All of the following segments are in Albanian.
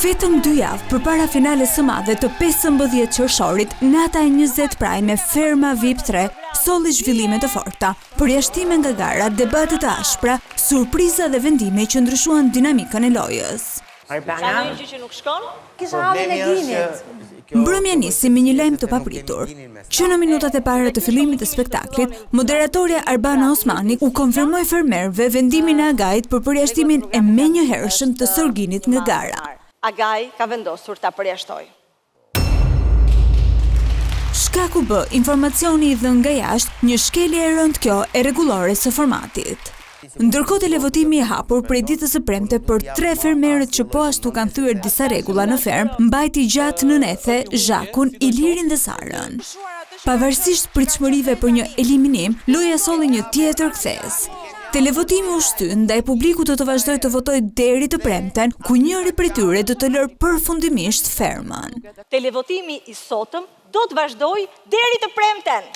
Vetëm 2 javë përpara finales së madhe të 15 qershorit, nata e 20 praj me Ferma VIP 3 solli zhvillime të forta, përjashtime nga gara, debate të ashpra, surpriza dhe vendime që ndryshuan dinamikën e lojës. Mbrëmja nisi me një lajm të papritur. Që në minutat e para të fillimit të spektaklit, moderatorja Arbana Osmani u konfirmoi fermerëve vendimin e Agajit për përjashtimin e menjëhershëm të Sorginit nga gara. Agaj ka vendosur ta përjashtoj. Shkaku bë informacioni i dhënë nga jashtë, një shkelje e rëndë kjo e rregullore së formatit. Ndërkohë televotimi i hapur prej ditës së premte për 3 fermerët që po ashtu kanë thyer disa rregulla në ferm, mbajti gjatë në nethe Zhakun, Ilirin dhe Sarën. Pavarësisht pritshmërive për një eliminim, loja solli një tjetër kthes. Televotimi u shtyn ndaj publikut të vazhdojë të votojë deri të premten, ku njëri prej tyre do të lërë përfundimisht fermën. Televotimi i sotëm do të vazhdojë deri të premten.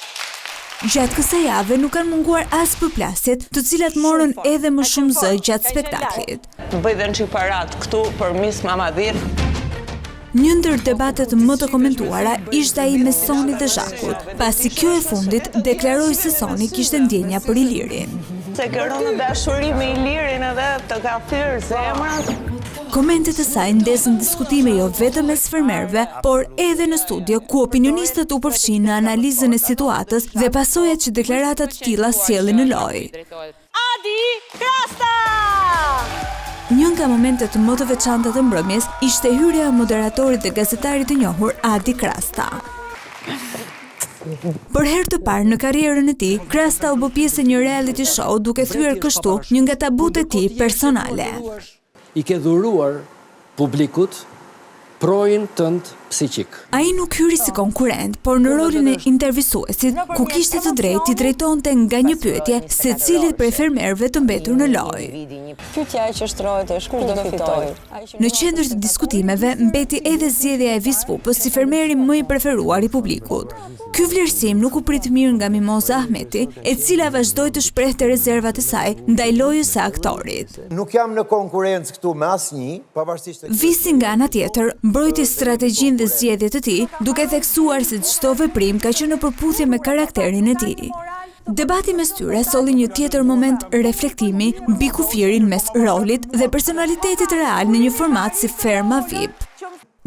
Gjatë kësaj jave nuk kanë munguar as përplasjet, të cilat morën edhe më shumë zë gjatë spektaklit. Të bëj dhe në qik parat këtu për Miss Mamadir. Një ndër debatet më të komentuara ishte ai me Soni dhe Zhakut, pasi kjo e fundit deklaroi se Soni kishte ndjenja për Ilirin. Se këron në dashuri me Ilirin edhe të ka thyrë zemrat. Komentet e saj ndezën diskutime jo vetëm mes fermerëve, por edhe në studio ku opinionistët u përfshin në analizën e situatës dhe pasojat që deklaratat të tilla sjellin në lojë. Adi Krasta! Një nga momentet më të veçanta të mbrëmjes ishte hyrja e moderatorit dhe gazetarit të njohur Adi Krasta. Për herë të parë në karrierën e tij, Krasta u bë pjesë e një reality show duke thyer kështu një nga tabut e tij personale. I ke dhuruar publikut projin tënd psiqik. Ai nuk hyri si konkurrent, por në rolin e intervistuesit, ku kishte të drejtë i drejtonte nga një pyetje se cilit prej fermerëve të mbetur në lojë. Pyetja që shtrohet është kush do fitojë. Në qendër të diskutimeve mbeti edhe zgjedhja e Vispupës si fermeri më i preferuar i publikut. Ky vlerësim nuk u prit mirë nga Mimoza Ahmeti, e cila vazhdoi të shprehte rezervat e saj ndaj lojës së aktorit. Nuk jam në konkurrencë këtu me asnjë, pavarësisht. Visi nga ana tjetër mbrojti strategjinë dhe zgjedhjet e tij, duke theksuar se çdo veprim ka qenë në përputhje me karakterin e tij. Debati mes tyre solli një tjetër moment reflektimi mbi kufirin mes rolit dhe personalitetit real në një format si Ferma VIP.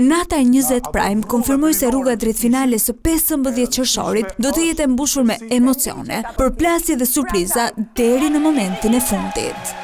Nata e 20 Prime konfirmoi se rruga drejt finales së 15 qershorit do të jetë e mbushur me emocione, përplasje dhe surpriza deri në momentin e fundit.